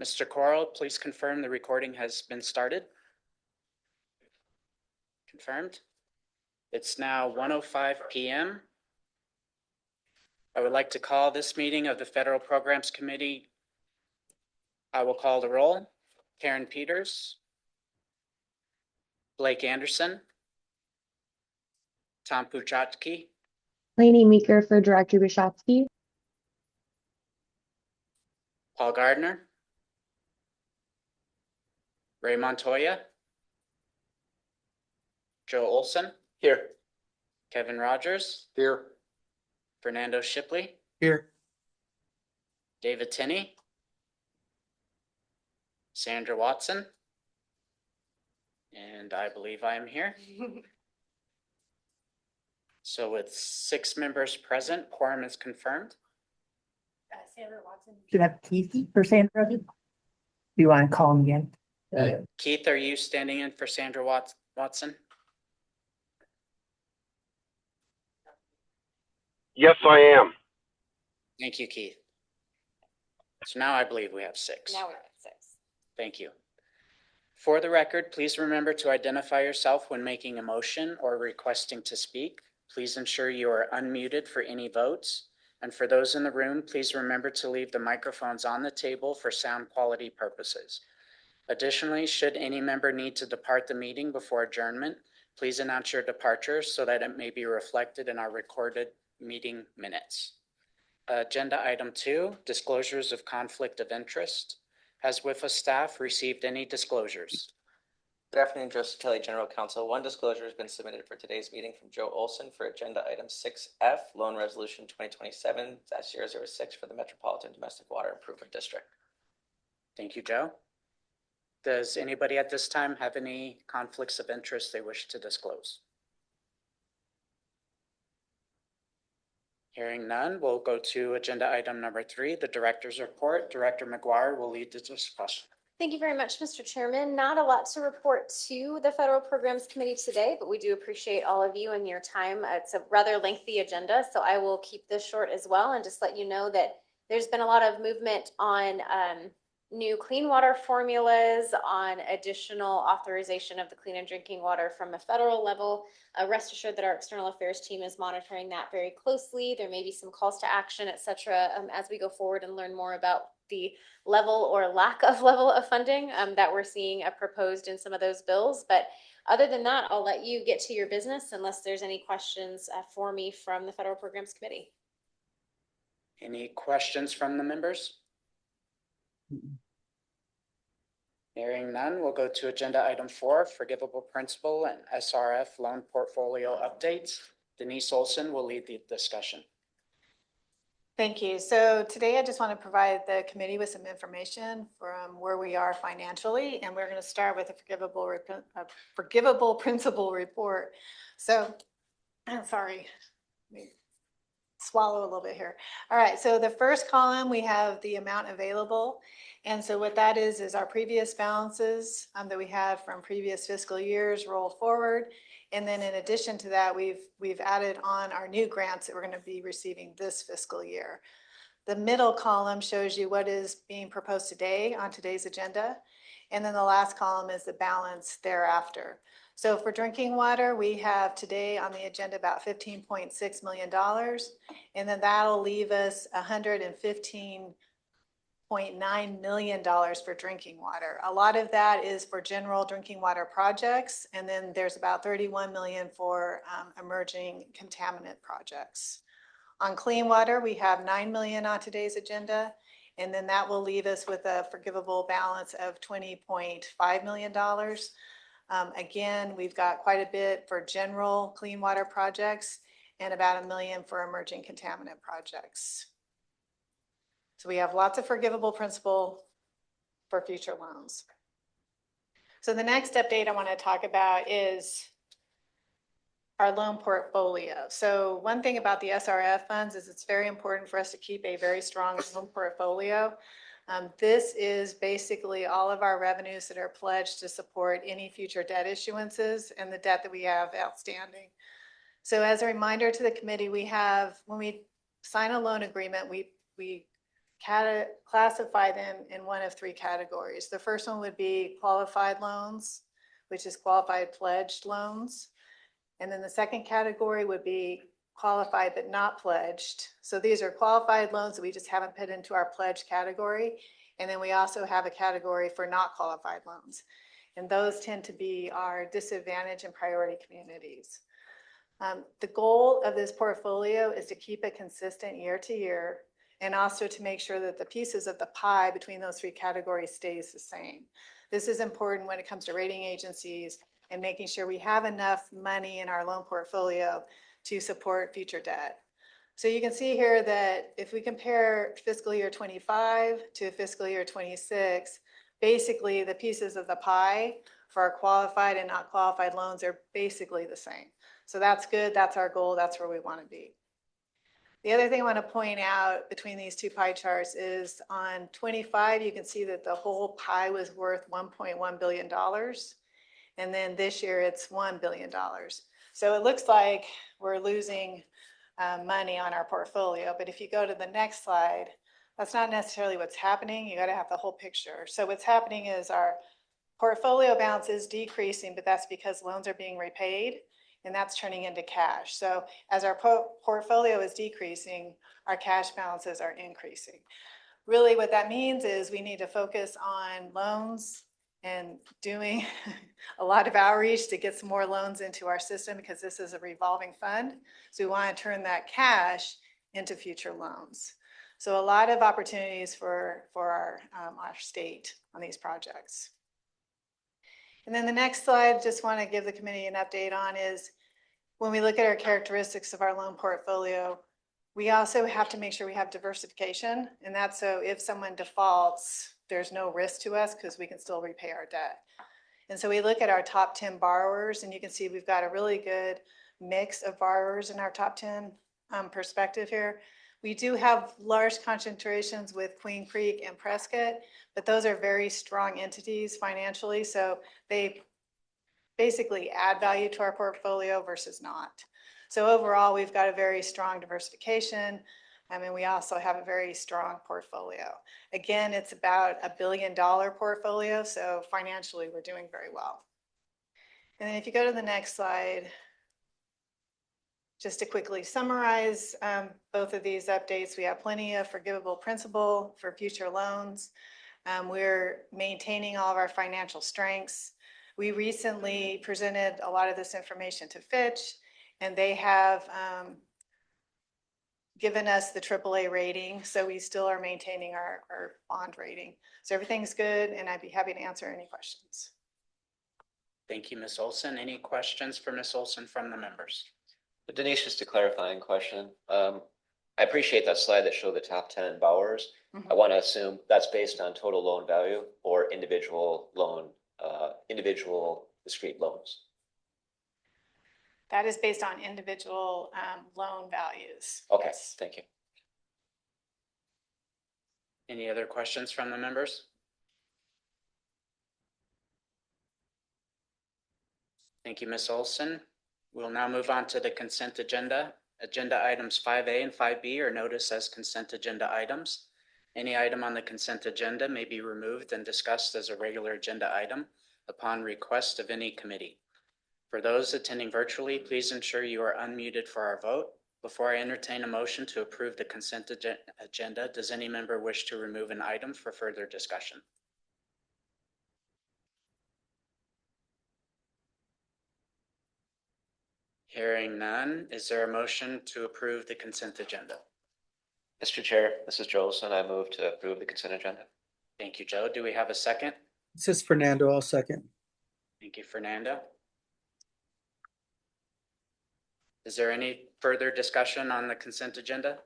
Mr. Coral, please confirm the recording has been started. Confirmed. It's now 1:05 p.m. I would like to call this meeting of the Federal Programs Committee. I will call the roll. Karen Peters, Blake Anderson, Tom Puchatski, Lainey Meeker for Director Bishotsky. Paul Gardner, Ray Montoya, Joe Olson. Here. Kevin Rogers. Here. Fernando Shipley. Here. David Tinney. Sandra Watson. And I believe I am here. So with 6 members present, quorum is confirmed. Sandra Watson. Should have Keith for Sandra. Do you want to call him again? Keith, are you standing in for Sandra Watson? Yes, I am. Thank you, Keith. So now I believe we have 6. Now we have 6. Thank you. For the record, please remember to identify yourself when making a motion or requesting to speak. Please ensure you are unmuted for any votes. And for those in the room, please remember to leave the microphones on the table for sound quality purposes. Additionally, should any member need to depart the meeting before adjournment, please announce your departure so that it may be reflected in our recorded meeting minutes. Agenda item 2, disclosures of conflict of interest. Has WIFA staff received any disclosures? Good afternoon, Joseph Kelly, General Counsel. One disclosure has been submitted for today's meeting from Joe Olson for agenda item 6F, Loan Resolution 2027-006 for the Metropolitan Domestic Water Improvement District. Thank you, Joe. Does anybody at this time have any conflicts of interest they wish to disclose? Hearing none, we'll go to agenda item number 3, the director's report. Director McGuire will lead the discussion. Thank you very much, Mr. Chairman. Not a lot to report to the Federal Programs Committee today, but we do appreciate all of you and your time. It's a rather lengthy agenda, so I will keep this short as well and just let you know that there's been a lot of movement on new clean water formulas, on additional authorization of the clean and drinking water from a federal level. Rest assured that our external affairs team is monitoring that very closely. There may be some calls to action, et cetera, as we go forward and learn more about the level or lack of level of funding that we're seeing proposed in some of those bills. But other than that, I'll let you get to your business unless there's any questions for me from the Federal Programs Committee. Any questions from the members? Hearing none, we'll go to agenda item 4, forgivable principal and SRF loan portfolio updates. Denise Olson will lead the discussion. Thank you. So today I just want to provide the committee with some information from where we are financially, and we're going to start with a forgivable principal report. So, sorry, let me swallow a little bit here. All right, so the first column, we have the amount available. And so what that is our previous balances that we had from previous fiscal years rolled forward. And then in addition to that, we've added on our new grants that we're going to be receiving this fiscal year. The middle column shows you what is being proposed today on today's agenda. And then the last column is the balance thereafter. So for drinking water, we have today on the agenda about $15.6 million. And then that'll leave us $115.9 million for drinking water. A lot of that is for general drinking water projects. And then there's about $31 million for emerging contaminant projects. On clean water, we have $9 million on today's agenda. And then that will leave us with a forgivable balance of $20.5 million. Again, we've got quite a bit for general clean water projects and about $1 million for emerging contaminant projects. So we have lots of forgivable principal for future loans. So the next update I want to talk about is our loan portfolio. So one thing about the SRF funds is it's very important for us to keep a very strong loan portfolio. This is basically all of our revenues that are pledged to support any future debt issuances and the debt that we have outstanding. So as a reminder to the committee, we have, when we sign a loan agreement, we classify them in one of three categories. The first one would be qualified loans, which is qualified pledged loans. And then the second category would be qualified but not pledged. So these are qualified loans that we just haven't put into our pledge category. And then we also have a category for not qualified loans. And those tend to be our disadvantaged and priority communities. The goal of this portfolio is to keep it consistent year to year, and also to make sure that the pieces of the pie between those three categories stays the same. This is important when it comes to rating agencies and making sure we have enough money in our loan portfolio to support future debt. So you can see here that if we compare fiscal year 25 to fiscal year 26, basically the pieces of the pie for our qualified and not qualified loans are basically the same. So that's good. That's our goal. That's where we want to be. The other thing I want to point out between these two pie charts is on 25, you can see that the whole pie was worth $1.1 billion. And then this year it's $1 billion. So it looks like we're losing money on our portfolio. But if you go to the next slide, that's not necessarily what's happening. You got to have the whole picture. So what's happening is our portfolio balance is decreasing, but that's because loans are being repaid, and that's turning into cash. So as our portfolio is decreasing, our cash balances are increasing. Really what that means is we need to focus on loans and doing a lot of outreach to get some more loans into our system, because this is a revolving fund. So we want to turn that cash into future loans. So a lot of opportunities for our state on these projects. And then the next slide, just want to give the committee an update on is when we look at our characteristics of our loan portfolio, we also have to make sure we have diversification. And that's so if someone defaults, there's no risk to us because we can still repay our debt. And so we look at our top 10 borrowers, and you can see we've got a really good mix of borrowers in our top 10 perspective here. We do have large concentrations with Queen Creek and Prescott, but those are very strong entities financially. So they basically add value to our portfolio versus not. So overall, we've got a very strong diversification. And we also have a very strong portfolio. Again, it's about $1 billion portfolio. So financially, we're doing very well. And then if you go to the next slide, just to quickly summarize both of these updates, we have plenty of forgivable principal for future loans. We're maintaining all of our financial strengths. We recently presented a lot of this information to Fitch, and they have given us the AAA rating. So we still are maintaining our bond rating. So everything's good, and I'd be happy to answer any questions. Thank you, Ms. Olson. Any questions for Ms. Olson from the members? Denise, just a clarifying question. I appreciate that slide that showed the top 10 borrowers. I want to assume that's based on total loan value or individual discrete loans. That is based on individual loan values. Okay, Yes. thank you. Any other questions from the members? Thank you, Ms. Olson. We'll now move on to the consent agenda. Agenda items 5A and 5B are noticed as consent agenda items. Any item on the consent agenda may be removed and discussed as a regular agenda item upon request of any committee. For those attending virtually, please ensure you are unmuted for our vote. Before I entertain a motion to approve the consent agenda, does any member wish to remove an item for further discussion? Hearing none, is there a motion to approve the consent agenda? Mr. Chair, this is Joe Olson. I move to approve the consent agenda. Thank you, Joe. Do we have a second? This is Fernando. I'll second. Thank you, Fernando. Is there any further discussion on the consent agenda?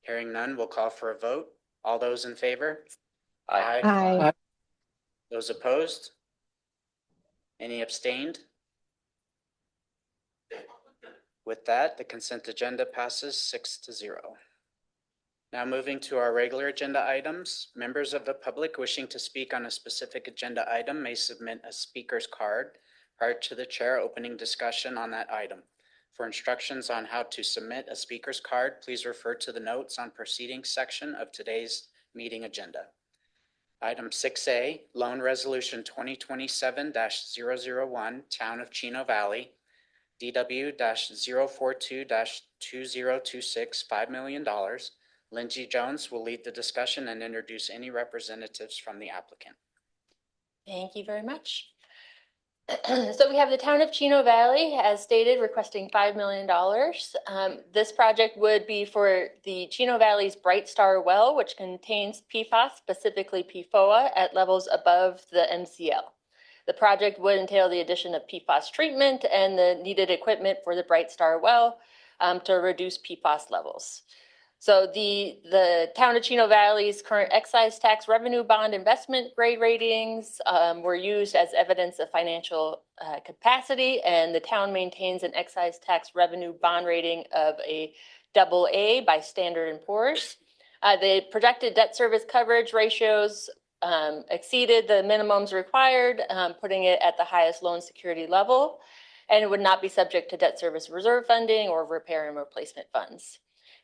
Hearing none, we'll call for a vote. All those in favor? Aye. Aye. Those opposed? Any abstained? With that, the consent agenda passes 6-0. Now moving to our regular agenda items, members of the public wishing to speak on a specific agenda item may submit a speaker's card prior to the chair opening discussion on that item. For instructions on how to submit a speaker's card, please refer to the notes on proceedings section of today's meeting agenda. Item 6A, Loan Resolution 2027-001, Town of Chino Valley, DW-042-2026, $5 million. Lindsay Jones will lead the discussion and introduce any representatives from the applicant. Thank you very much. So we have the Town of Chino Valley, as stated, requesting $5 million. This project would be for the Chino Valley's Bright Star well, which contains PFAS, specifically PFOA, at levels above the MCL. The project would entail the addition of PFAS treatment and the needed equipment for the Bright Star well to reduce PFAS levels. So the Town of Chino Valley's current excise tax revenue bond investment grade ratings were used as evidence of financial capacity, and the town maintains an excise tax revenue bond rating of a AA by Standard & Poor's. The projected debt service coverage ratios exceeded the minimums required, putting it at the highest loan security level, and it would not be subject to debt service reserve funding or repair and replacement funds.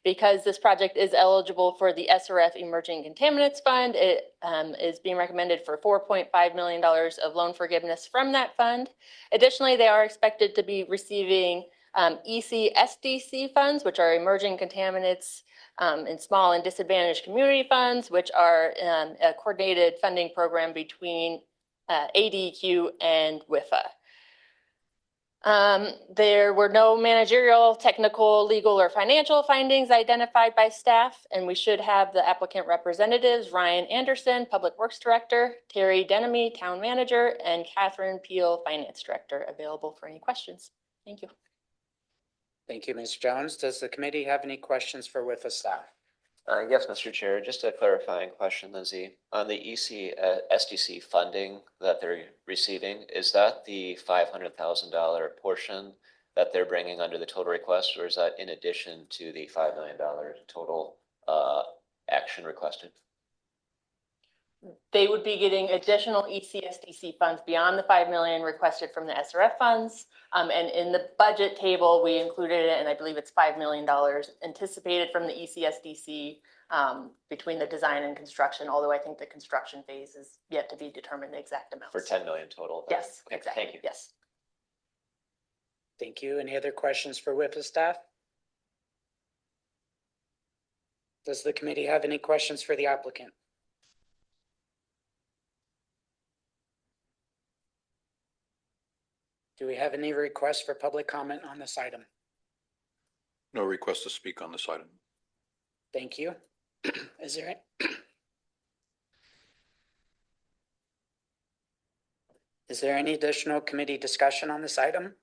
Because this project is eligible for the SRF Emerging Contaminants Fund, it is being recommended for $4.5 million of loan forgiveness from that fund. Additionally, they are expected to be receiving ECSDC funds, which are Emerging Contaminants in Small and Disadvantaged Community Funds, which are a coordinated funding program between ADQ and WIFA. There were no managerial, technical, legal, or financial findings identified by staff, and we should have the applicant representatives, Ryan Anderson, Public Works Director, Terry Denemy, Town Manager, and Catherine Peel, Finance Director, available for any questions. Thank you. Thank you, Ms. Jones. Does the committee have any questions for WIFA staff? Yes, Mr. Chair, just a clarifying question, Lindsay. On the SDC funding that they're receiving, is that the $500,000 portion that they're bringing under the total request, or is that in addition to the $5 million total action requested? They would be getting additional ECSDC funds beyond the $5 million requested from the SRF funds. And in the budget table, we included it, and I believe it's $5 million anticipated from the ECSDC between the design and construction, although I think the construction phase is yet to be determined the exact amount. For $10 million total? Yes, okay, exactly. Thank you. Yes. Thank you. Any other questions for WIFA staff? Does the committee have any questions for the applicant? Do we have any requests for public comment on this item? No request to speak on this item. Thank you. Is there any additional committee discussion on this item?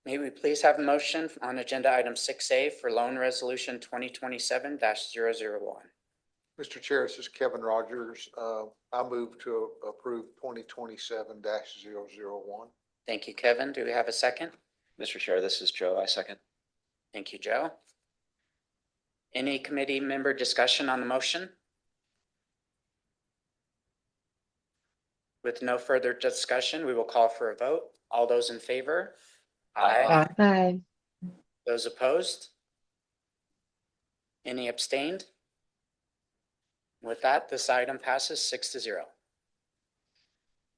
May we please have a motion on agenda item 6A for loan resolution 2027-001. Mr. Chair, this is Kevin Rogers. I move to approve 2027-001. Thank you, Kevin. Do we have a second? Mr. Chair, this is Joe. I second. Thank you, Joe. Any committee member discussion on the motion? With no further discussion, we will call for a vote. All those in favor? Aye. Aye. Those opposed? Any abstained? With that, this item passes 6-0.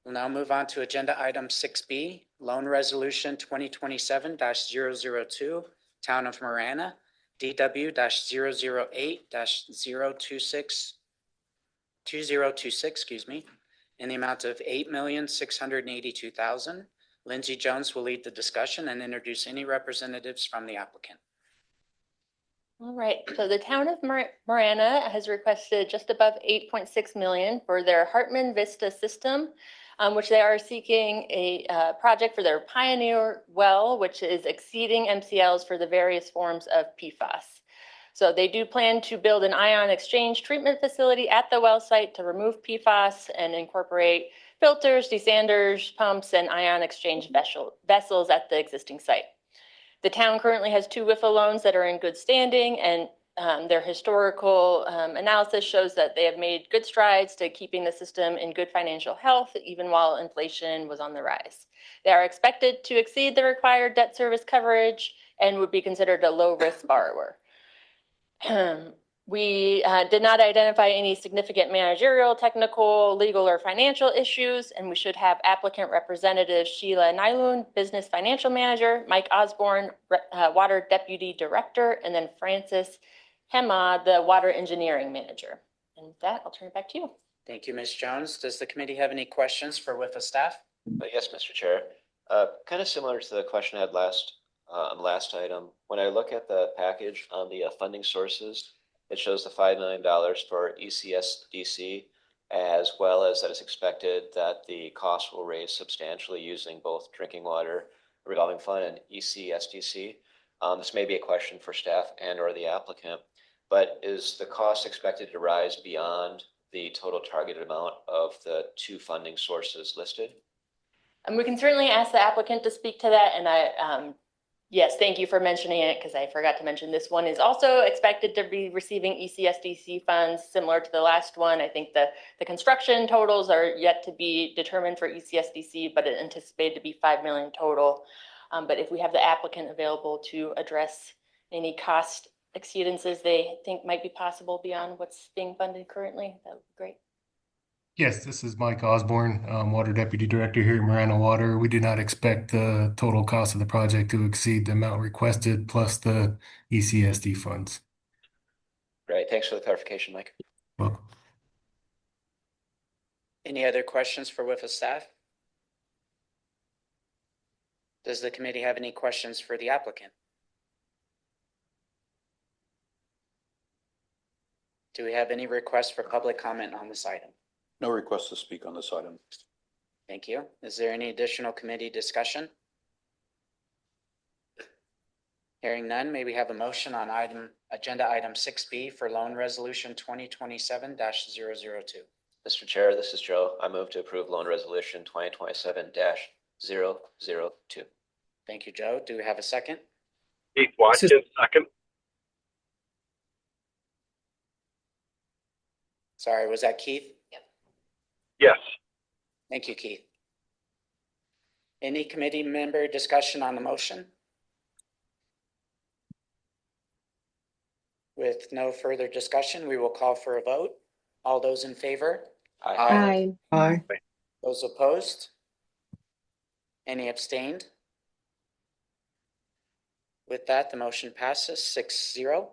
We'll now move on to agenda item 6B, loan resolution 2027-002, Town of Marana, DW-008-2026, in the amount of $8,682,000. Lindsay Jones will lead the discussion and introduce any representatives from the applicant. All right, so the Town of Marana has requested just above $8.6 million for their Hartman Vista system, which they are seeking a project for their Pioneer well, which is exceeding MCLs for the various forms of PFAS. So they do plan to build an ion exchange treatment facility at the well site to remove PFAS and incorporate filters, desanders, pumps, and ion exchange vessels at the existing site. The town currently has 2 WIFA loans that are in good standing, and their historical analysis shows that they have made good strides to keeping the system in good financial health, even while inflation was on the rise. They are expected to exceed the required debt service coverage and would be considered a low-risk borrower. We did not identify any significant managerial, technical, legal, or financial issues, and we should have applicant representatives Sheila Nylund, Business Financial Manager, Mike Osborne, Water Deputy Director, and then Francis Hema, the Water Engineering Manager. And with that, I'll turn it back to you. Thank you, Ms. Jones. Does the committee have any questions for WIFA staff? Yes, Mr. Chair. Kind of similar to the question I had on last item. When I look at the package on the funding sources, it shows the $5 million for ECSDC, as well as that it's expected that the cost will raise substantially using both drinking water revolving fund and ECSDC. This may be a question for staff and or the applicant, but is the cost expected to rise beyond the total targeted amount of the two funding sources listed? And we can certainly ask the applicant to speak to that. And yes, thank you for mentioning it, because I forgot to mention this one is also expected to be receiving ECSDC funds similar to the last one. I think the construction totals are yet to be determined for ECSDC, but it anticipated to be 5 million total. But if we have the applicant available to address any cost exceedances they think might be possible beyond what's being funded currently, that would be great. Yes, this is Mike Osborne, Water Deputy Director here at Marana Water. We do not expect the total cost of the project to exceed the amount requested plus the ECSD funds. Great, thanks for the clarification, Mike. Welcome. Any other questions for WIFA staff? Does the committee have any questions for the applicant? Do we have any requests for public comment on this item? No request to speak on this item. Thank you. Is there any additional committee discussion? Hearing none, may we have a motion on agenda item 6B for loan resolution 2027-002? Mr. Chair, this is Joe. I move to approve loan resolution 2027-002. Thank you, Joe. Do we have a second? Keith Watkins, second. Sorry, was that Keith? Yes. Thank you, Keith. Any committee member discussion on the motion? With no further discussion, we will call for a vote. All those in favor? Aye. Aye. Those opposed? Any abstained? With that, the motion passes 6-0.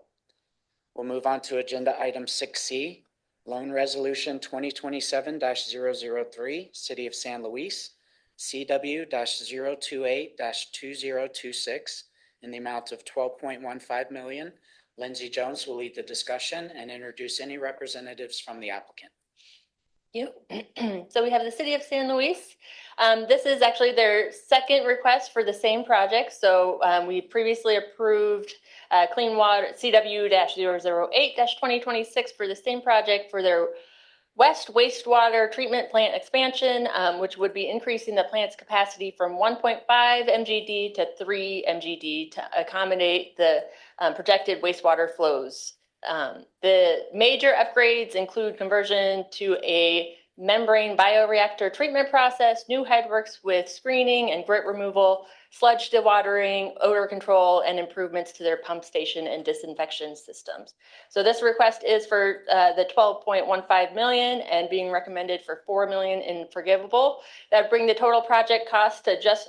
We'll move on to agenda item 6C, loan resolution 2027-003, City of San Luis, CW-028-2026, in the amount of $12.15 million. Lindsay Jones will lead the discussion and introduce any representatives from the applicant. Thank you. So we have the City of San Luis. This is actually their second request for the same project. So we previously approved Clean Water CW-008-2026 for the same project for their West Wastewater Treatment Plant expansion, which would be increasing the plant's capacity from 1.5 MGD to 3 MGD to accommodate the projected wastewater flows. The major upgrades include conversion to a membrane bioreactor treatment process, new headworks with screening and grit removal, sludge dewatering, odor control, and improvements to their pump station and disinfection systems. So this request is for the $12.15 million and being recommended for $4 million in forgivable. That would bring the total project cost to just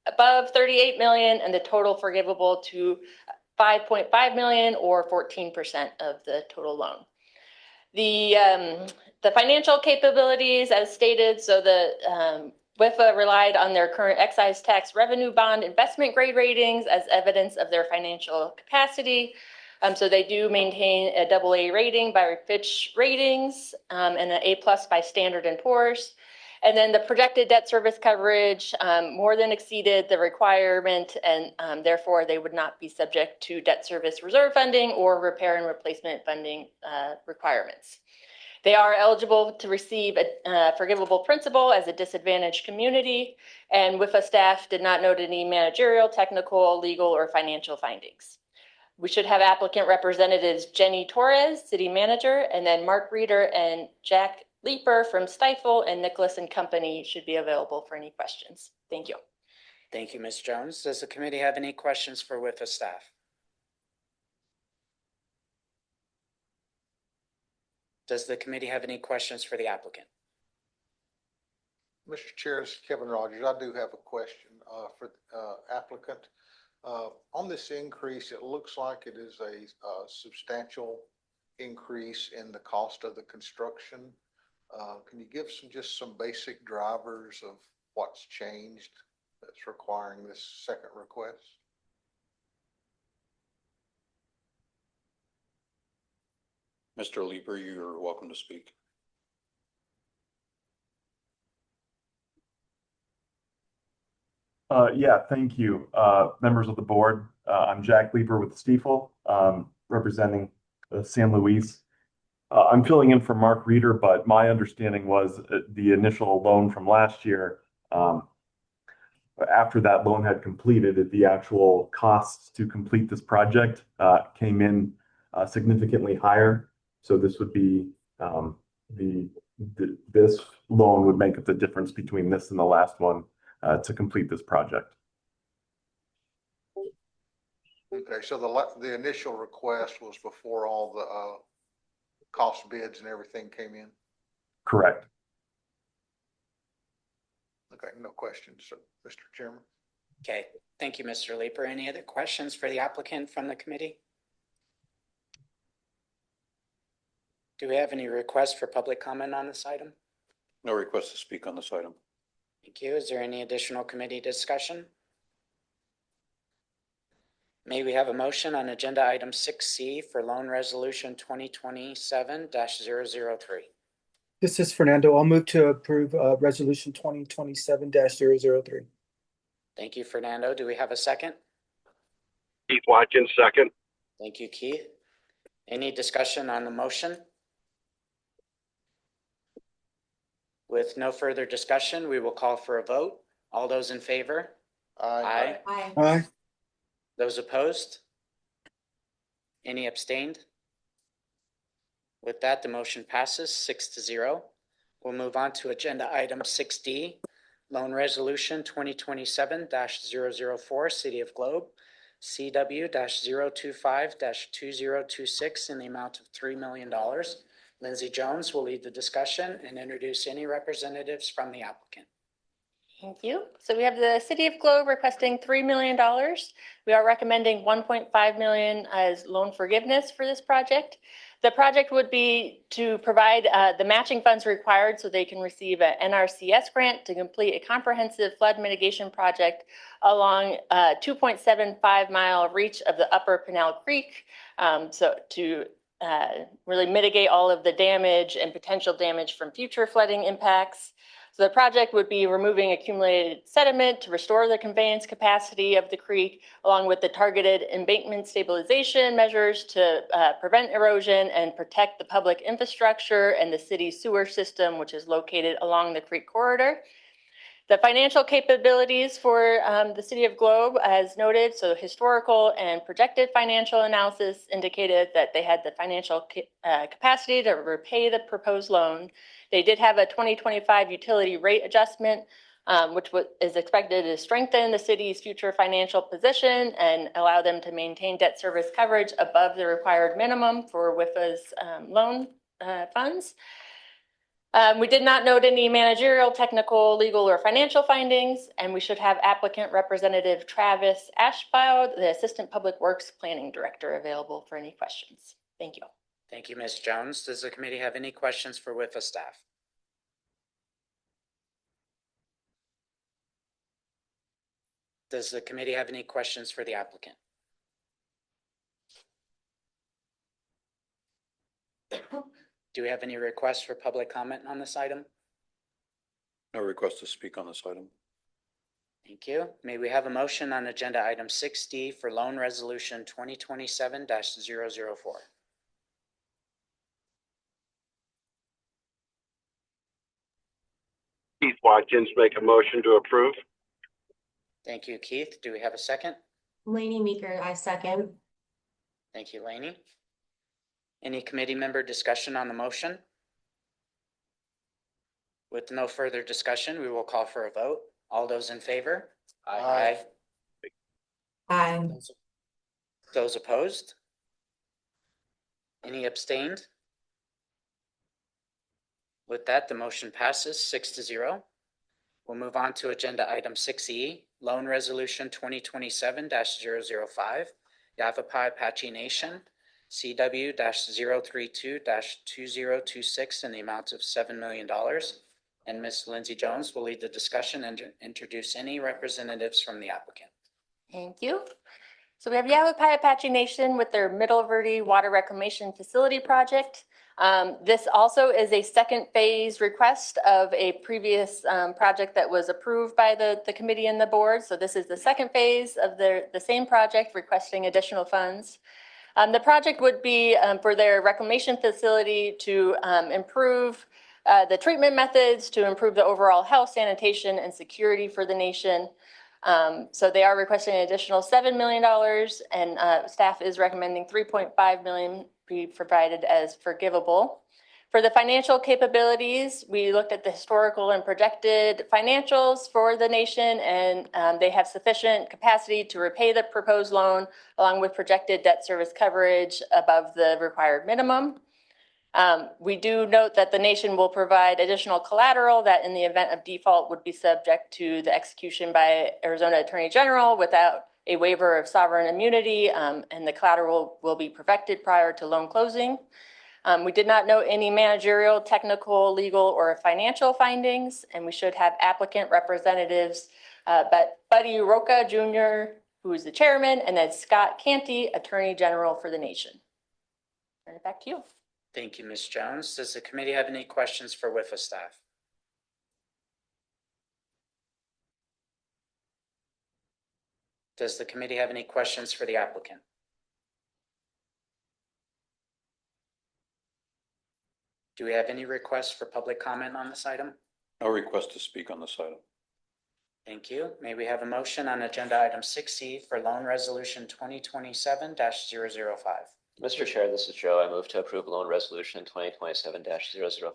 above $38 million and the total forgivable to $5.5 million or 14% of the total loan. The financial capabilities as stated, so the WIFA relied on their current excise tax revenue bond investment grade ratings as evidence of their financial capacity. So they do maintain a AA rating by Fitch Ratings and an A+ by Standard & Poor's. And then the projected debt service coverage more than exceeded the requirement, and therefore they would not be subject to debt service reserve funding or repair and replacement funding requirements. They are eligible to receive a forgivable principal as a disadvantaged community, and WIFA staff did not note any managerial, technical, legal, or financial findings. We should have applicant representatives Jenny Torres, city manager, and then Mark Reeder and Jack Leeper from Stifel and Nicholas and Company should be available for any questions. Thank you. Thank you, Ms. Jones. Does the committee have any questions for WIFA staff? Does the committee have any questions for the applicant? Mr. Chair, this is Kevin Rogers. I do have a question for the applicant. On this increase, it looks like it is a substantial increase in the cost of the construction. Can you give just some basic drivers of what's changed that's requiring this second request? Mr. Leeper, you're welcome to speak. Yeah, thank you. Members of the board, I'm Jack Leeper with Stifel, representing San Luis. I'm filling in for Mark Reeder, but my understanding was the initial loan from last year, after that loan had completed, the actual costs to complete this project came in significantly higher. So this would be this loan would make up the difference between this and the last one to complete this project. Okay, so the initial request was before all the cost bids and everything came in? Correct. Okay, no questions, so, Mr. Chairman. Okay, thank you, Mr. Leeper. Any other questions for the applicant from the committee? Do we have any requests for public comment on this item? No request to speak on this item. Thank you. Is there any additional committee discussion? May we have a motion on agenda item 6C for loan resolution 2027-003? This is Fernando. I'll move to approve resolution 2027-003. Thank you, Fernando. Do we have a second? Keith Watkins, second. Thank you, Keith. Any discussion on the motion? With no further discussion, we will call for a vote. All those in favor? Aye. Aye. Those opposed? Any abstained? With that, the motion passes 6-0. We'll move on to agenda item 6D, loan resolution 2027-004, City of Globe, CW-025-2026 in the amount of $3 million. Lindsay Jones will lead the discussion and introduce any representatives from the applicant. Thank you. So we have the City of Globe requesting $3 million. We are recommending $1.5 million as loan forgiveness for this project. The project would be to provide the matching funds required so they can receive an NRCS grant to complete a comprehensive flood mitigation project along a 2.75 mile reach of the upper Pinal Creek. So to really mitigate all of the damage and potential damage from future flooding impacts. So the project would be removing accumulated sediment to restore the conveyance capacity of the creek, along with the targeted embankment stabilization measures to prevent erosion and protect the public infrastructure and the city's sewer system, which is located along the creek corridor. The financial capabilities for the City of Globe, as noted, so historical and projected financial analysis indicated that they had the financial capacity to repay the proposed loan. They did have a 2025 utility rate adjustment, which is expected to strengthen the city's future financial position and allow them to maintain debt service coverage above the required minimum for WIFA's loan funds. We did not note any managerial, technical, legal, or financial findings, and we should have applicant representative Travis Ashbow, the Assistant Public Works Planning Director, available for any questions. Thank you. Thank you, Ms. Jones. Does the committee have any questions for WIFA staff? Does the committee have any questions for the applicant? Do we have any requests for public comment on this item? No request to speak on this item. Thank you. May we have a motion on agenda item 6D for loan resolution 2027-004? Keith Watkins, make a motion to approve. Thank you, Keith. Do we have a second? Lainey Meeker, I second. Thank you, Lainey. Any committee member discussion on the motion? With no further discussion, we will call for a vote. All those in favor? Aye. Aye. Those opposed? Any abstained? With that, the motion passes 6-0. We'll move on to agenda item 6E, Loan Resolution 2027-005, Yavapai Apache Nation, CW-032-2026 in the amount of $7 million. And Ms. Lindsay Jones will lead the discussion and introduce any representatives from the applicant. Thank you. So we have Yavapai Apache Nation with their Middle Verde Water Reclamation Facility project. This also is a second phase request of a previous project that was approved by the committee and the board. So this is the second phase of the same project requesting additional funds. The project would be for their reclamation facility to improve the treatment methods, to improve the overall health, sanitation, and security for the nation. So they are requesting an additional $7 million, and staff is recommending $3.5 million be provided as forgivable. For the financial capabilities, we looked at the historical and projected financials for the nation, and they have sufficient capacity to repay the proposed loan along with projected debt service coverage above the required minimum. We do note that the nation will provide additional collateral that in the event of default would be subject to the execution by Arizona Attorney General without a waiver of sovereign immunity, and the collateral will be perfected prior to loan closing. We did not note any managerial, technical, legal, or financial findings, and we should have applicant representatives, but Buddy Roca Jr., who is the chairman, and then Scott Canty, Attorney General for the nation. Turn it back to you. Thank you, Ms. Jones. Does the committee have any questions for WIFA staff? Does the committee have any questions for the applicant? Do we have any requests for public comment on this item? No request to speak on this item. Thank you. May we have a motion on agenda item 6C for loan resolution 2027-005? Mr. Chair, this is Joe. I move to approve loan resolution 2027-005.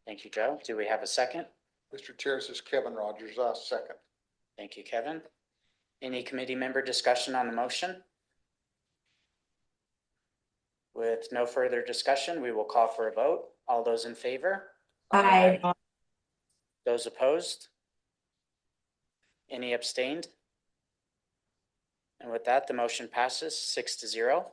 Thank you, Joe. Do we have a second? Mr. Chair, this is Kevin Rogers. I second. Thank you, Kevin. Any committee member discussion on the motion? With no further discussion, we will call for a vote. All those in favor? Aye. Those opposed? Any abstained? And with that, the motion passes 6-0.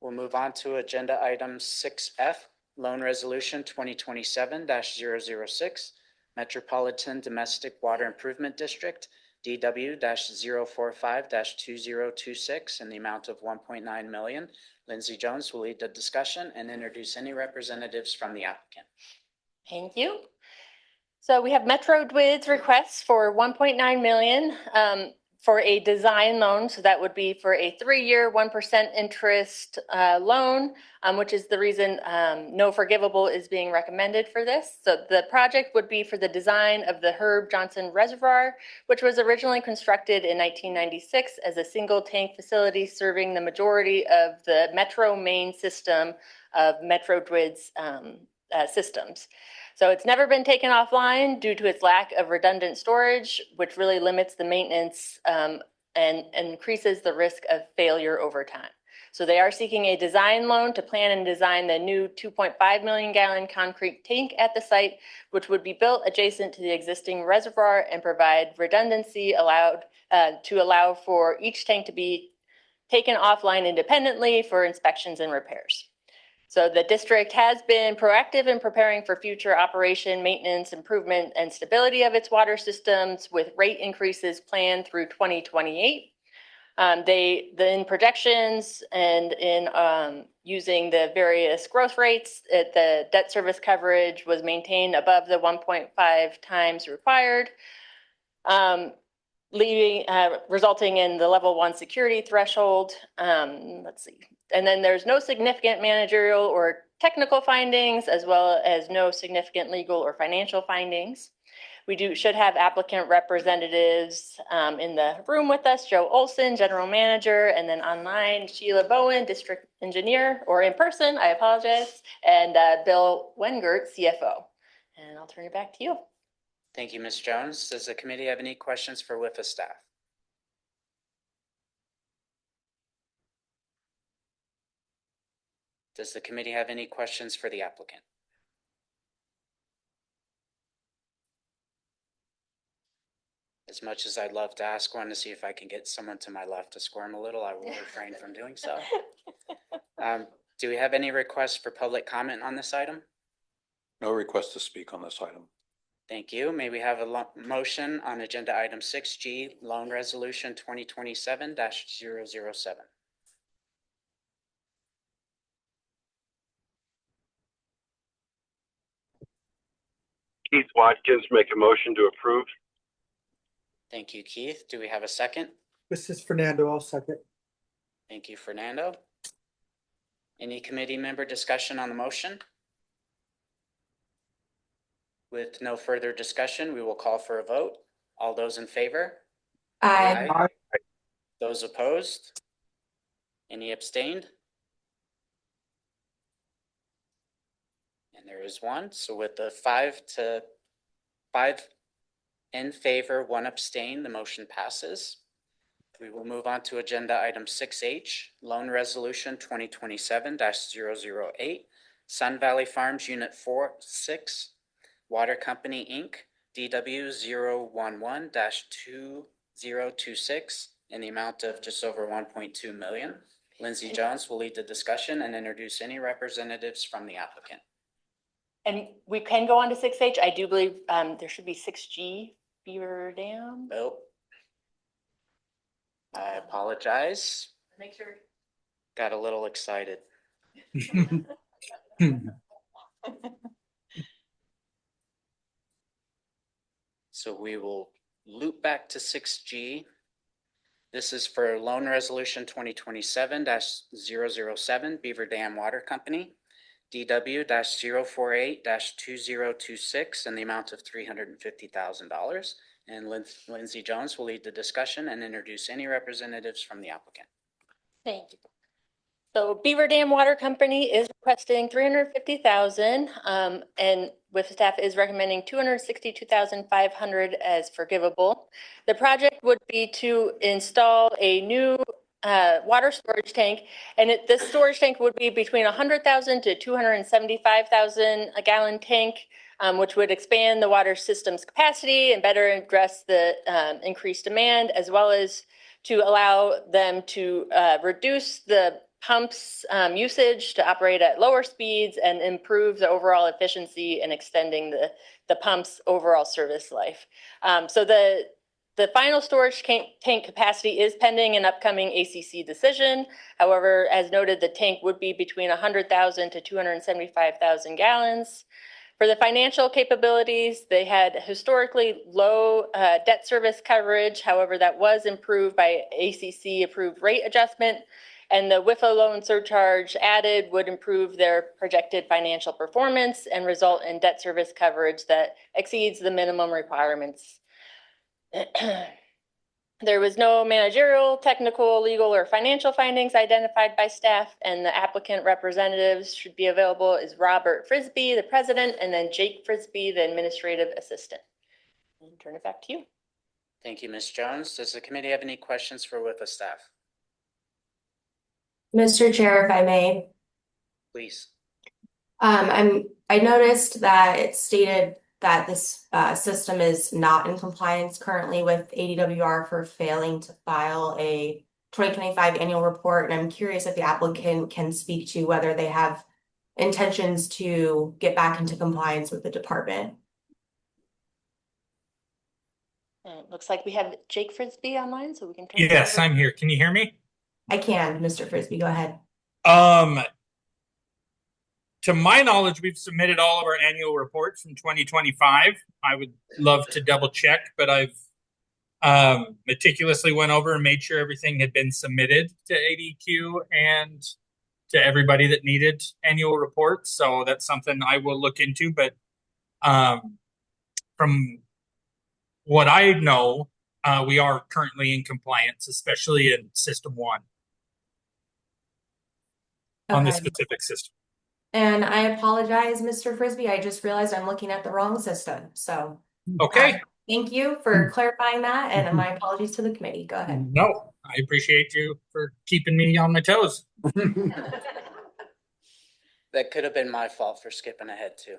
We'll move on to agenda item 6F, loan resolution 2027-006, Metropolitan Domestic Water Improvement District, DW-045-2026 in the amount of $1.9 million. Lindsay Jones will lead the discussion and introduce any representatives from the applicant. Thank you. So we have Metro DWID's requests for $1.9 million for a design loan. So that would be for a 3-year, 1% interest loan, which is the reason no forgivable is being recommended for this. So the project would be for the design of the Herb Johnson Reservoir, which was originally constructed in 1996 as a single tank facility serving the majority of the Metro main system of Metro DWID's systems. So it's never been taken offline due to its lack of redundant storage, which really limits the maintenance and increases the risk of failure over time. So they are seeking a design loan to plan and design the new 2.5 million gallon concrete tank at the site, which would be built adjacent to the existing reservoir and provide redundancy to allow for each tank to be taken offline independently for inspections and repairs. So the district has been proactive in preparing for future operation, maintenance, improvement, and stability of its water systems with rate increases planned through 2028. In projections and in using the various growth rates, the debt service coverage was maintained above the 1.5 times required, resulting in the level 1 security threshold. Let's see. And then there's no significant managerial or technical findings, as well as no significant legal or financial findings. We should have applicant representatives in the room with us, Joe Olson, General Manager, and then online, Sheila Bowen, District Engineer, or in person, I apologize, and Bill Wengert, CFO. And I'll turn it back to you. Thank you, Ms. Jones. Does the committee have any questions for WIFA staff? Does the committee have any questions for the applicant? As much as I'd love to ask one to see if I can get someone to my left to squirm a little, I will refrain from doing so. Do we have any requests for public comment on this item? No request to speak on this item. Thank you. May we have a motion on agenda item 6G, loan resolution 2027-007? Keith Watkins, make a motion to approve. Thank you, Keith. Do we have a second? This is Fernando. I'll second. Thank you, Fernando. Any committee member discussion on the motion? With no further discussion, we will call for a vote. All those in favor? Aye. Aye. Those opposed? Any abstained? And there is one. So with the 5 in favor, 1 abstain, the motion passes. We will move on to agenda item 6H, loan resolution 2027-008, Sun Valley Farms Unit 46, Water Company, Inc., DW 011-2026, in the amount of just over 1.2 million. Lindsay Jones will lead the discussion and introduce any representatives from the applicant. And we can go on to 6H. I do believe there should be 6G, Beaver Dam. Nope. I apologize. Make sure. Got a little excited. So we will loop back to 6G. This is for loan resolution 2027-007, Beaver Dam Water Company, DW-048-2026, in the amount of $350,000. And Lindsay Jones will lead the discussion and introduce any representatives from the applicant. Thank you. So Beaver Dam Water Company is requesting $350,000, and WIFA staff is recommending $262,500 as forgivable. The project would be to install a new water storage tank, and this storage tank would be between 100,000 to 275,000 a gallon tank, which would expand the water system's capacity and better address the increased demand, as well as to allow them to reduce the pumps usage to operate at lower speeds and improve the overall efficiency and extending the pump's overall service life. So the final storage tank capacity is pending an upcoming ACC decision. However, as noted, the tank would be between 100,000 to 275,000 gallons. For the financial capabilities, they had historically low debt service coverage. However, that was improved by ACC approved rate adjustment, and the WIFA loan surcharge added would improve their projected financial performance and result in debt service coverage that exceeds the minimum requirements. There was no managerial, technical, legal, or financial findings identified by staff, and the applicant representatives should be available is Robert Frisbee, the president, and then Jake Frisbee, the administrative assistant. And turn it back to you. Thank you, Ms. Jones. Does the committee have any questions for WIFA staff? Mr. Chair, if I may, Please. I noticed that it stated that this system is not in compliance currently with ADWR for failing to file a 2025 annual report. And I'm curious if the applicant can speak to whether they have intentions to get back into compliance with the department. And it looks like we have Jake Frisbee online, so we can turn Yes, I'm here. Can you hear me? I can, Mr. Frisbee, go ahead. To my knowledge, we've submitted all of our annual reports from 2025. I would love to double check, but I've meticulously went over and made sure everything had been submitted to ADQ and to everybody that needed annual reports. So that's something I will look into. But from what I know, we are currently in compliance, especially in System 1 on this specific system. And I apologize, Mr. Frisbee. I just realized I'm looking at the wrong system. So Okay, Thank you for clarifying that, and my apologies to the committee. Go ahead. no, I appreciate you for keeping me on my toes. That could have been my fault for skipping ahead too.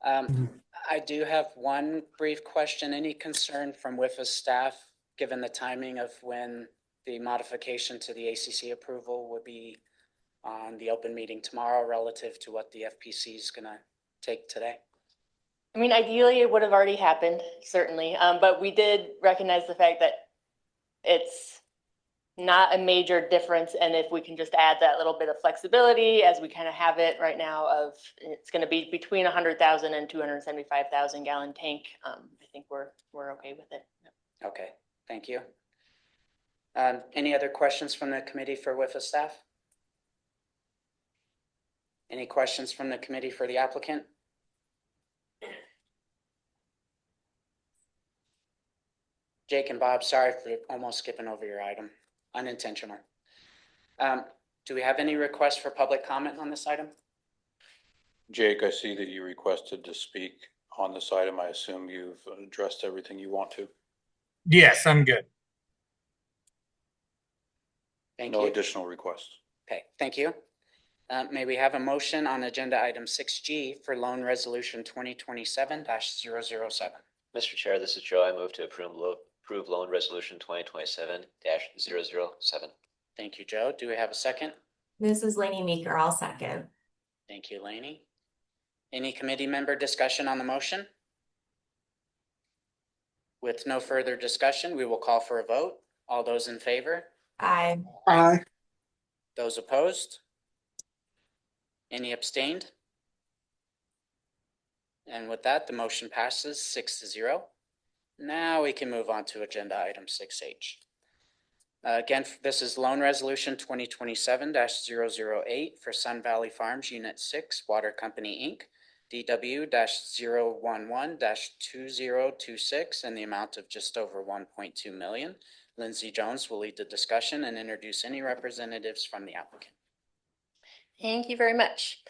I do have one brief question. Any concern from WIFA's staff, given the timing of when the modification to the ACC approval would be on the open meeting tomorrow relative to what the FPC is gonna take today? I mean, ideally, it would have already happened, certainly, but we did recognize the fact that it's not a major difference, and if we can just add that little bit of flexibility as we kind of have it right now of, it's going to be between 100,000 and 275,000 gallon tank, I think we're okay with it. Okay, thank you. Any other questions from the committee for WIFA staff? Any questions from the committee for the applicant? Jake and Bob, sorry for almost skipping over your item. Unintentional. Do we have any requests for public comment on this item? Jake, I see that you requested to speak on this item. I assume you've addressed everything you want to. Yes, I'm good. Thank No you. additional requests. Okay, thank you. May we have a motion on agenda item 6G for loan resolution 2027-007? Mr. Chair, this is Joe. I move to approve loan resolution 2027-007. Thank you, Joe. Do we have a second? This is Lainey Meeker. I'll second. Thank you, Lainey. Any committee member discussion on the motion? With no further discussion, we will call for a vote. All those in favor? Aye. Aye. Those opposed? Any abstained? And with that, the motion passes 6-0. Now we can move on to agenda item 6H. Again, this is loan resolution 2027-008 for Sun Valley Farms Unit 6 Water Company, Inc., DW-011-2026 in the amount of just over 1.2 million. Lindsay Jones will lead the discussion and introduce any representatives from the applicant. Thank you very much.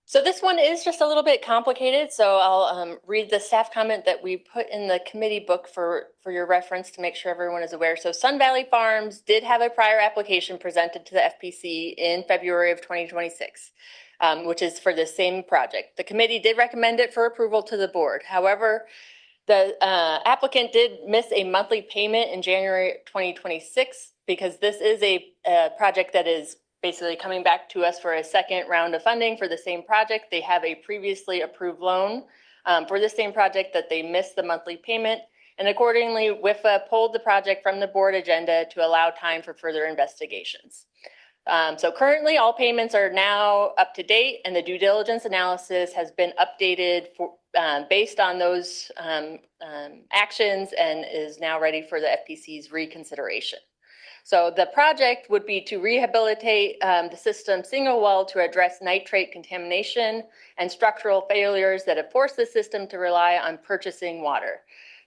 So this one is just a little bit complicated, so I'll read the staff comment that we put in the committee book for your reference to make sure everyone is aware. So Sun Valley Farms did have a prior application presented to the FPC in February of 2026, which is for the same project. The committee did recommend it for approval to the board. However, the applicant did miss a monthly payment in January 2026 because this is a project that is basically coming back to us for a second round of funding for the same project. They have a previously approved loan for the same project that they missed the monthly payment. And accordingly, WIFA pulled the project from the board agenda to allow time for further investigations. So currently all payments are now up to date and the due diligence analysis has been updated for, based on those actions and is now ready for the FPC's reconsideration. So the project would be to rehabilitate the system single well to address nitrate contamination and structural failures that have forced the system to rely on purchasing water.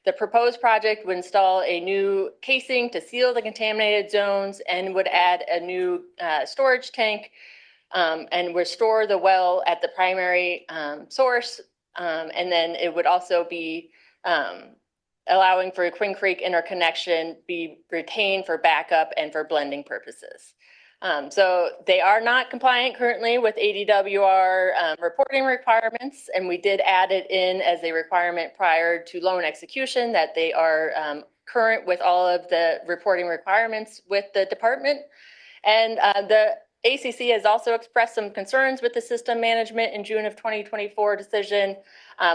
The proposed project would install a new casing to seal the contaminated zones and would add a new storage tank and restore the well at the primary source. And then it would also be allowing for a Quinn Creek interconnection be retained for backup and for blending purposes. So they are not compliant currently with ADWR reporting requirements, and we did add it in as a requirement prior to loan execution that they are current with all of the reporting requirements with the department. And the ACC has also expressed some concerns with the system management in June of 2024 decision,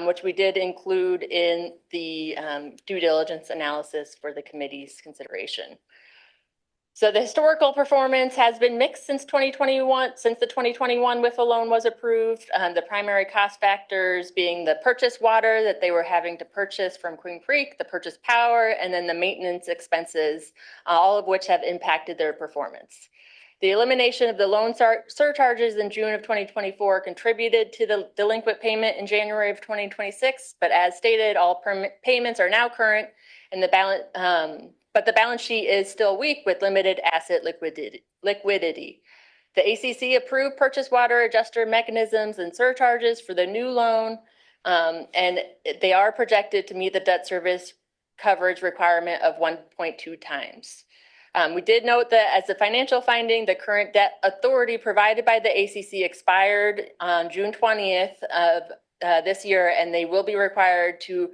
which we did include in the due diligence analysis for the committee's consideration. So the historical performance has been mixed since 2021, since the 2021 WIFA loan was approved. The primary cost factors being the purchase water that they were having to purchase from Quinn Creek, the purchase power, and then the maintenance expenses, all of which have impacted their performance. The elimination of the loan surcharges in June of 2024 contributed to the delinquent payment in January of 2026, but as stated, all payments are now current and the balance, but the balance sheet is still weak with limited asset liquidity. The ACC approved purchase water adjuster mechanisms and surcharges for the new loan And they are projected to meet the debt service coverage requirement of 1.2 times. We did note that as a financial finding, the current debt authority provided by the ACC expired on June 20th of this year, and they will be required to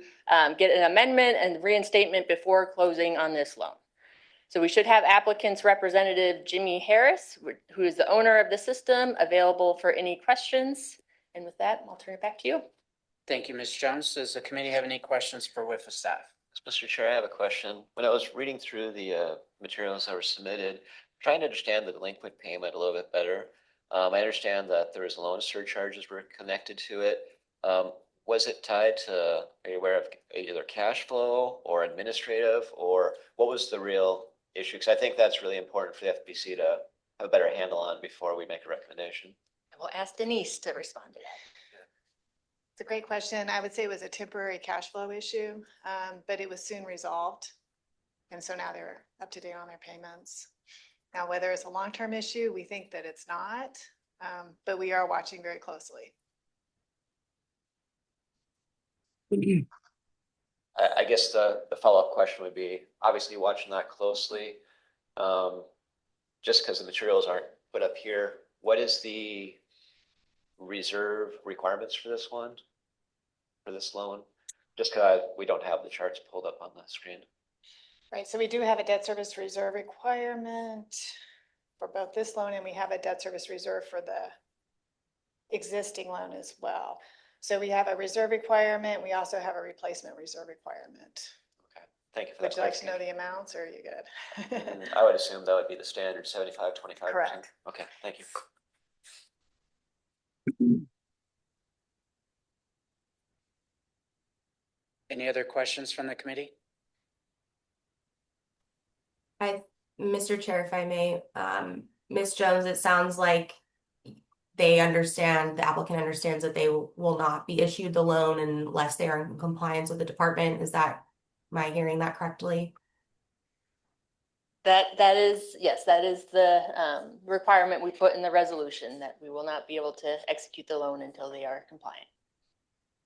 get an amendment and reinstatement before closing on this loan. So we should have applicant's representative Jimmy Harris, who is the owner of the system, available for any questions. And with that, I'll turn it back to you. Thank you, Ms. Jones. Does the committee have any questions for WIFA staff? Mr. Chair, I have a question. When I was reading through the materials that were submitted, trying to understand the delinquent payment a little bit better. I understand that there was loan surcharges were connected to it. Was it tied to, are you aware of either cash flow or administrative, or what was the real issue? Because I think that's really important for the FPC to have a better handle on before we make a recommendation. I will ask Denise to respond to that. It's a great question. I would say it was a temporary cash flow issue, but it was soon resolved. And so now they're up to date on their payments. Now, whether it's a long-term issue, we think that it's not, but we are watching very closely. I guess the follow-up question would be, obviously watching that closely, just because the materials aren't put up here, what is the reserve requirements for this one, for this loan? Just because we don't have the charts pulled up on the screen. Right, so we do have a debt service reserve requirement for both this loan, and we have a debt service reserve for the existing loan as well. So we have a reserve requirement. We also have a replacement reserve requirement. Okay, thank you for that. Would you like to know the amounts, or are you good? I would assume that would be the standard 75-25%. Correct. Okay, thank you. Any other questions from the committee? Mr. Chair, if I may, Ms. Jones, it sounds like they understand, the applicant understands that they will not be issued the loan unless they are in compliance with the department. Am I hearing that correctly? That is, yes, that is the requirement we put in the resolution, that we will not be able to execute the loan until they are compliant.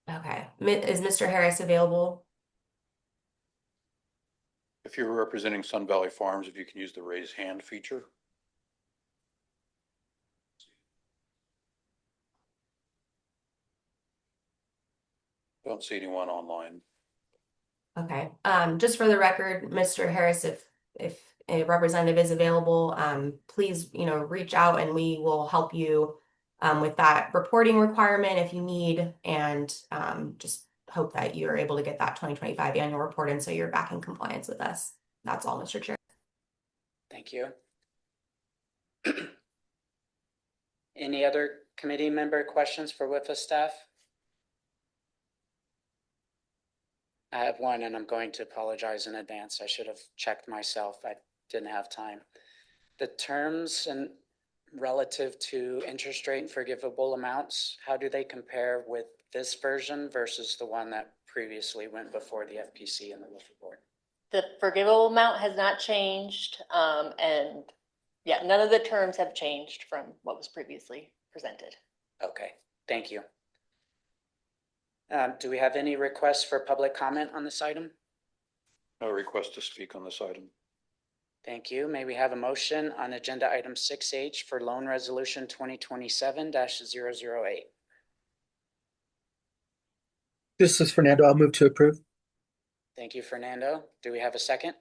Okay, is Mr. Harris available? If you're representing Sun Valley Farms, if you can use the raise hand feature. Don't see anyone online. Okay, just for the record, Mr. Harris, if a representative is available, please, reach out and we will help you with that reporting requirement if you need, and just hope that you're able to get that 2025 annual report in so you're back in compliance with us. That's all, Mr. Chair. Thank you. Any other committee member questions for WIFA staff? I have one, and I'm going to apologize in advance. I should have checked myself. I didn't have time. The terms and relative to interest rate and forgivable amounts, how do they compare with this version versus the one that previously went before the FPC and the WIFA board? The forgivable amount has not changed, and yeah, none of the terms have changed from what was previously presented. Okay, thank you. Do we have any requests for public comment on this item? No request to speak on this item. Thank you. May we have a motion on agenda item 6H for loan resolution 2027-008? This is Fernando. I'll move to approve. Thank you, Fernando. Do we have a second?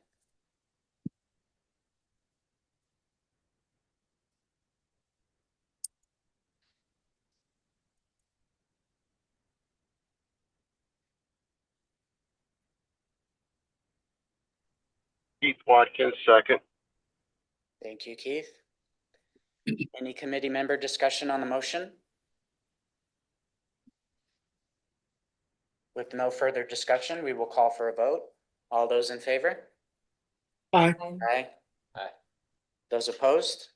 Keith Watkins, second. Thank you, Keith. Any committee member discussion on the motion? With no further discussion, we will call for a vote. All those in favor? Aye. Aye. Aye. Those opposed?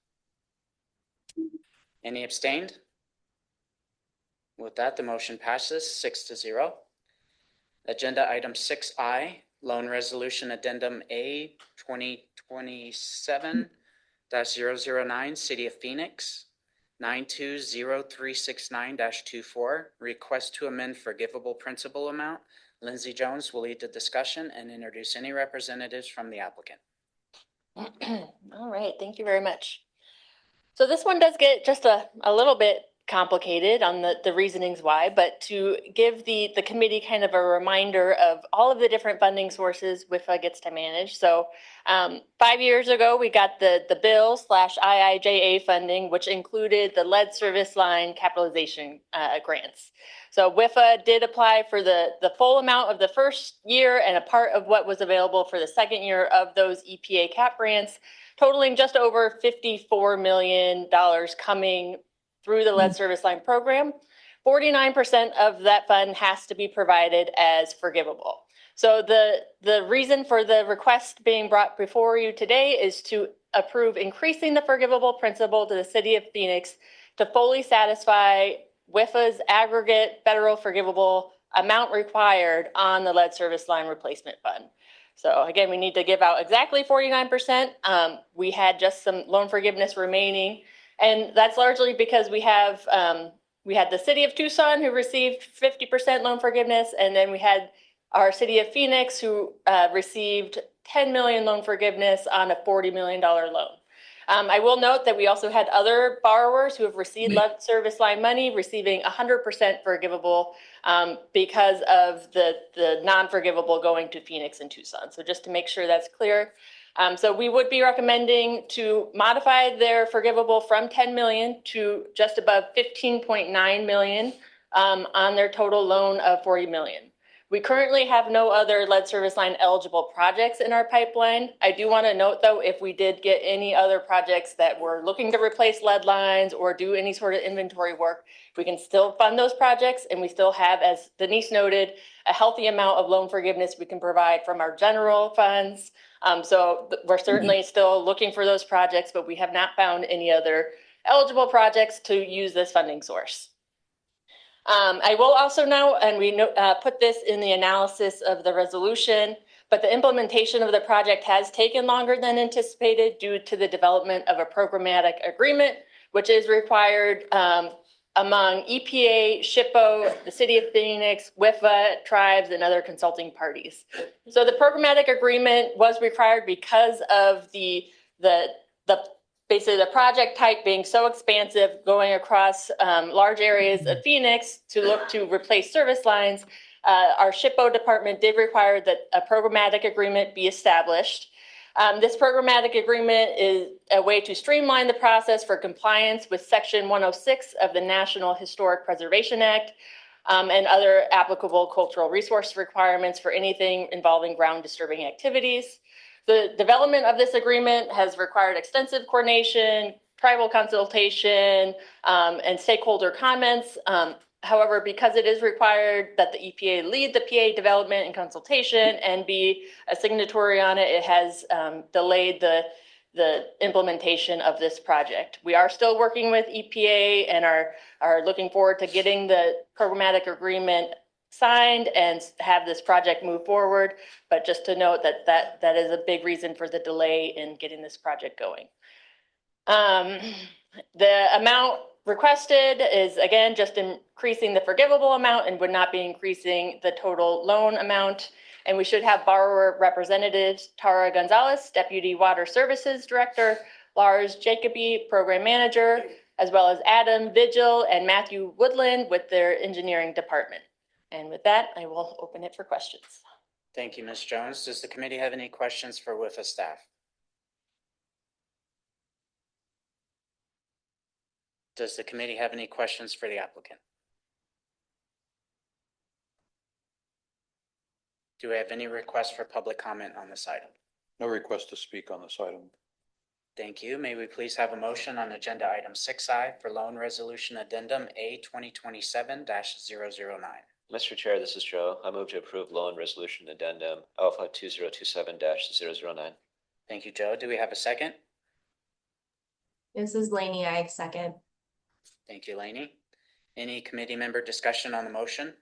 Any abstained? With that, the motion passes 6-0. Agenda item 6I, loan resolution addendum A 2027-009, City of Phoenix. 920369-24, request to amend forgivable principal amount. Lindsay Jones will lead the discussion and introduce any representatives from the applicant. All right, thank you very much. So this one does get just a little bit complicated on the reasonings why, but to give the committee kind of a reminder of all of the different funding sources WIFA gets to manage. So 5 years ago, we got the bill/IIJA funding, which included the lead service line capitalization grants. So WIFA did apply for the full amount of the first year and a part of what was available for the second year of those EPA cap grants, totaling just over $54 million coming through the lead service line program. 49% of that fund has to be provided as forgivable. So the reason for the request being brought before you today is to approve increasing the forgivable principal to the city of Phoenix to fully satisfy WIFA's aggregate federal forgivable amount required on the lead service line replacement fund. So again, we need to give out exactly 49%. We had just some loan forgiveness remaining, and that's largely because we had the city of Tucson who received 50% loan forgiveness, and then we had our city of Phoenix who received 10 million loan forgiveness on a $40 million loan. I will note that we also had other borrowers who have received lead service line money receiving 100% forgivable because of the non-forgivable going to Phoenix and Tucson. So just to make sure that's clear. So we would be recommending to modify their forgivable from 10 million to just above 15.9 million on their total loan of 40 million. We currently have no other lead service line eligible projects in our pipeline. I do want to note, though, if we did get any other projects that were looking to replace lead lines or do any sort of inventory work, we can still fund those projects, and we still have, as Denise noted, a healthy amount of loan forgiveness we can provide from our general funds. So we're certainly still looking for those projects, but we have not found any other eligible projects to use this funding source. I will also note, and we put this in the analysis of the resolution, but the implementation of the project has taken longer than anticipated due to the development of a programmatic agreement, which is required among EPA, SHPO, the City of Phoenix, WIFA, tribes, and other consulting parties. So the programmatic agreement was required because of basically the project type being so expansive, going across large areas of Phoenix to look to replace service lines. Our SHPO department did require that a programmatic agreement be established. This programmatic agreement is a way to streamline the process for compliance with Section 106 of the National Historic Preservation Act and other applicable cultural resource requirements for anything involving ground disturbing activities. The development of this agreement has required extensive coordination, tribal consultation, and stakeholder comments. However, because it is required that the EPA lead the PA development and consultation and be a signatory on it, it has delayed the implementation of this project. We are still working with EPA and are looking forward to getting the programmatic agreement signed and have this project move forward. But just to note that is a big reason for the delay in getting this project going. The amount requested is, again, just increasing the forgivable amount and would not be increasing the total loan amount. And we should have borrower representatives, Tara Gonzalez, Deputy Water Services Director, Lars Jacoby, Program Manager, as well as Adam Vigil and Matthew Woodland with their engineering department. And with that, I will open it for questions. Thank you, Ms. Jones. Does the committee have any questions for WIFA staff? Does the committee have any questions for the applicant? Do we have any requests for public comment on this item? No request to speak on this item. Thank you. May we please have a motion on agenda item 6I for loan resolution addendum A 2027-009? Mr. Chair, this is Joe. I move to approve loan resolution addendum Alpha 2027-009. Thank you, Joe. Do we have a second? This is Lainey. I second. Thank you, Lainey. Any committee member discussion on the motion?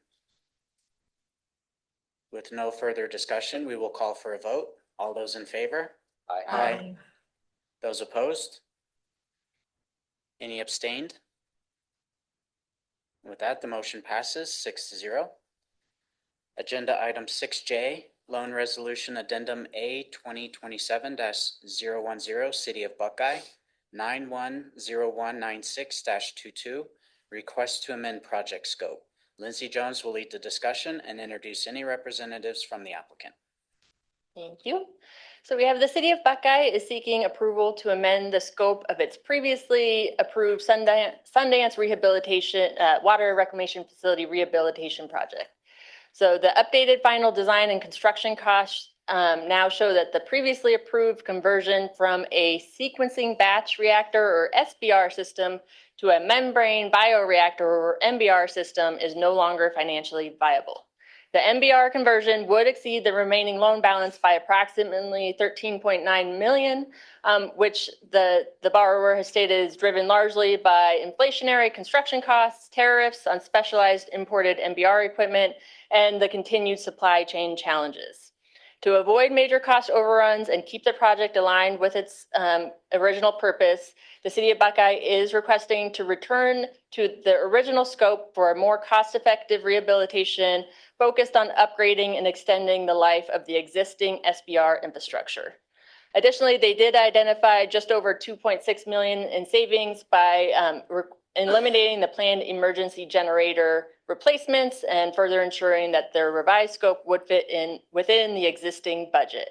With no further discussion, we will call for a vote. All those in favor? Aye. Aye. Those opposed? Any abstained? With that, the motion passes 6-0. Agenda item 6J, Loan Resolution Addendum A 2027-010, City of Buckeye, 910196-22, request to amend project scope. Lindsay Jones will lead the discussion and introduce any representatives from the applicant. Thank you. So we have the City of Buckeye is seeking approval to amend the scope of its previously approved Sundance Rehabilitation, Water Reclamation Facility Rehabilitation Project. So the updated final design and construction costs now show that the previously approved conversion from a sequencing batch reactor or SBR system to a membrane bioreactor or MBR system is no longer financially viable. The MBR conversion would exceed the remaining loan balance by approximately $13.9 million, which the borrower has stated is driven largely by inflationary construction costs, tariffs on specialized imported MBR equipment, and the continued supply chain challenges. To avoid major cost overruns and keep the project aligned with its original purpose, the City of Buckeye is requesting to return to the original scope for a more cost-effective rehabilitation focused on upgrading and extending the life of the existing SBR infrastructure. Additionally, they did identify just over $2.6 million in savings by eliminating the planned emergency generator replacements and further ensuring that their revised scope would fit in within the existing budget.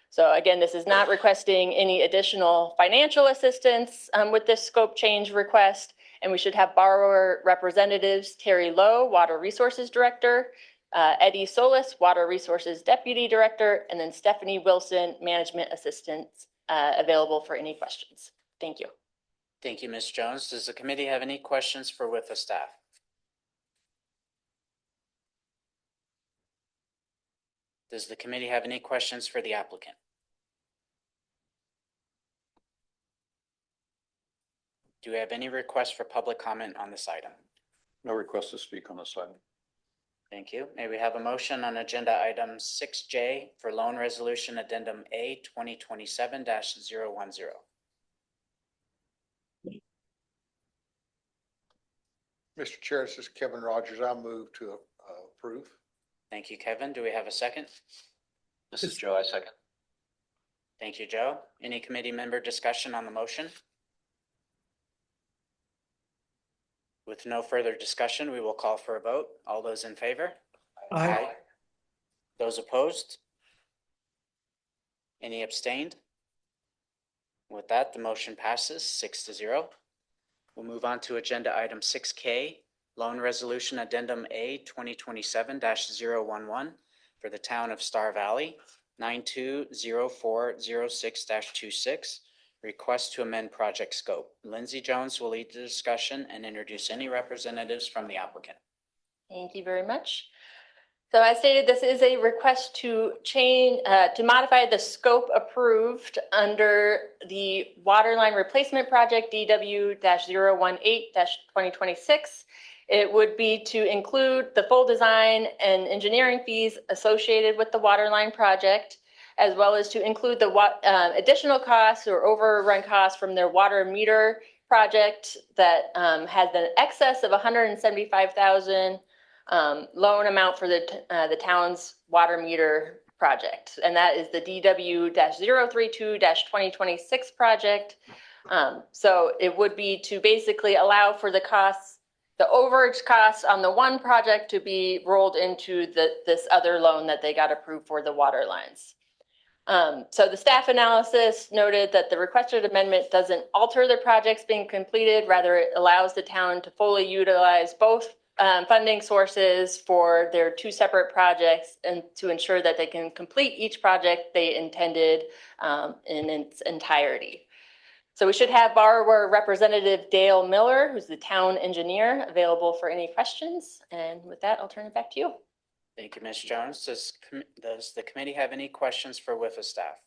So again, this is not requesting any additional financial assistance with this scope change request, and we should have borrower representatives Terry Lowe, Water Resources Director, Eddie Solis, Water Resources Deputy Director, and then Stephanie Wilson, Management Assistant, available for any questions. Thank you. Thank you, Ms. Jones. Does the committee have any questions for WIFA staff? Does the committee have any questions for the applicant? Do we have any requests for public comment on this item? No request to speak on this item. Thank you. May we have a motion on agenda item 6J for Loan Resolution Addendum A 2027-010? Mr. Chair, this is Kevin Rogers. I move to approve. Thank you, Kevin. Do we have a second? This is Joe, I second. Thank you, Joe. Any committee member discussion on the motion? With no further discussion, we will call for a vote. All those in favor? Aye. Those opposed? Any abstained? With that, the motion passes 6-0. We'll move on to agenda item 6K, Loan Resolution Addendum A 2027-011 for the town of Star Valley, 920406-26, request to amend project scope. Lindsay Jones will lead the discussion and introduce any representatives from the applicant. Thank you very much. So as stated, this is a request to change, to modify the scope approved under the Waterline Replacement Project DW-018-2026. It would be to include the full design and engineering fees associated with the Waterline project, as well as to include the additional costs or overrun costs from their water meter project that has an excess of $175,000 loan amount for the town's water meter project. And that is the DW-032-2026 project. So it would be to basically allow for the costs, the overage costs on the one project to be rolled into this other loan that they got approved for the water lines. So the staff analysis noted that the requested amendment doesn't alter the projects being completed. Rather, it allows the town to fully utilize both funding sources for their two separate projects and to ensure that they can complete each project they intended in its entirety. So we should have borrower representative Dale Miller, who's the town engineer, available for any questions. And with that, I'll turn it back to you. Thank you, Ms. Jones. Does the committee have any questions for WIFA staff?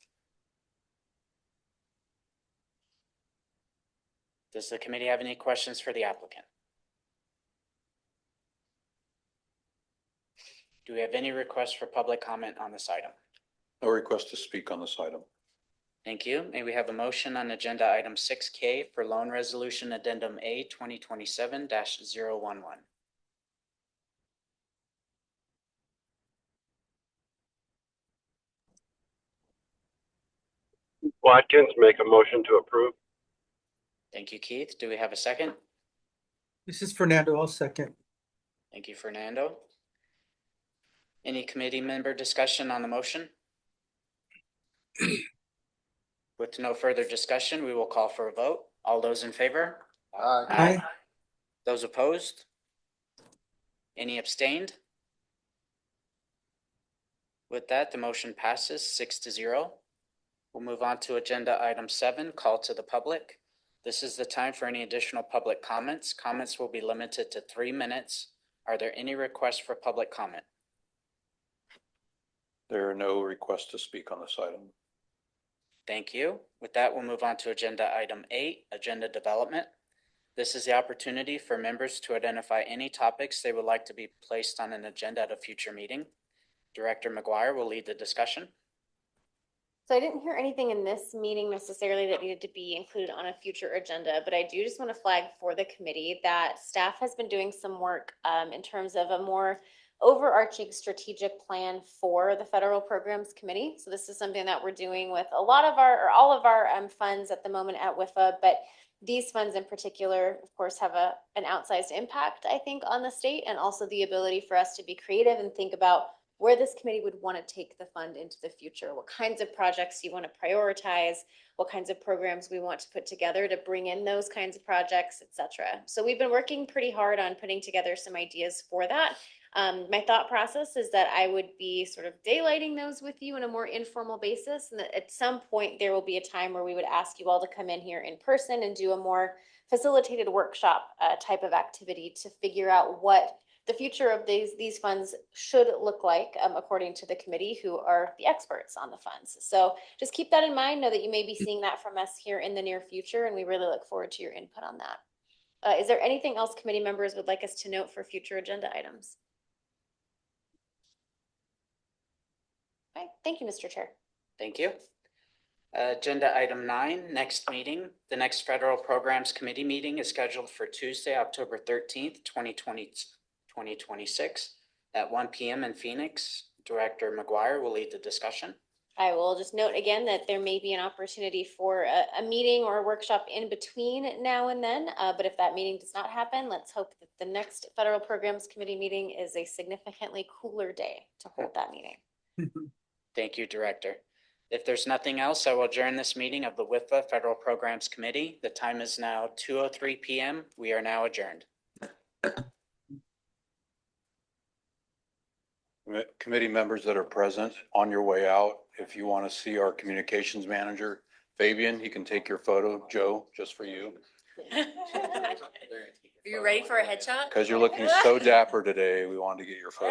Does the committee have any questions for the applicant? Do we have any requests for public comment on this item? No request to speak on this item. Thank you. May we have a motion on agenda item 6K for loan resolution addendum A 2027-011? Watkins, make a motion to approve. Thank you, Keith. Do we have a second? This is Fernando. I'll second. Thank you, Fernando. Any committee member discussion on the motion? With no further discussion, we will call for a vote. All those in favor? Aye. Those opposed? Any abstained? With that, the motion passes 6-0. We'll move on to agenda item 7, call to the public. This is the time for any additional public comments. Comments will be limited to 3 minutes. Are there any requests for public comment? There are no requests to speak on this item. Thank you. With that, we'll move on to agenda item 8, agenda development. This is the opportunity for members to identify any topics they would like to be placed on an agenda at a future meeting. Director McGuire will lead the discussion. So I didn't hear anything in this meeting necessarily that needed to be included on a future agenda, but I do just want to flag for the committee that staff has been doing some work in terms of a more overarching strategic plan for the Federal Programs Committee. So this is something that we're doing with a lot of our, or all of our funds at the moment at WIFA, but these funds in particular, of course, have an outsized impact, I think, on the state, and also the ability for us to be creative and think about where this committee would want to take the fund into the future. What kinds of projects you want to prioritize, what kinds of programs we want to put together to bring in those kinds of projects, et cetera. So we've been working pretty hard on putting together some ideas for that. My thought process is that I would be sort of daylighting those with you on a more informal basis. And that at some point there will be a time where we would ask you all to come in here in person and do a more facilitated workshop type of activity to figure out what the future of these funds should look like according to the committee, who are the experts on the funds. So just keep that in mind. Know that you may be seeing that from us here in the near future, and we really look forward to your input on that. Is there anything else committee members would like us to note for future agenda items? Okay, thank you, Mr. Chair. Thank you. Agenda item 9, next meeting. The next Federal Programs Committee meeting is scheduled for Tuesday, October 13th, 2026 at 1 p.m. in Phoenix. Director McGuire will lead the discussion. I will just note again that there may be an opportunity for a meeting or a workshop in between now and then. But if that meeting does not happen, let's hope that the next Federal Programs Committee meeting is a significantly cooler day to hold that meeting. Thank you, Director. If there's nothing else, I will adjourn this meeting of the WIFA Federal Programs Committee. The time is now 2:03 p.m. We are now adjourned. Committee members that are present, on your way out, if you want to see our communications manager, Fabian, he can take your photo. Joe, just for you. Are you ready for a headshot? Because you're looking so dapper today, we wanted to get your photo.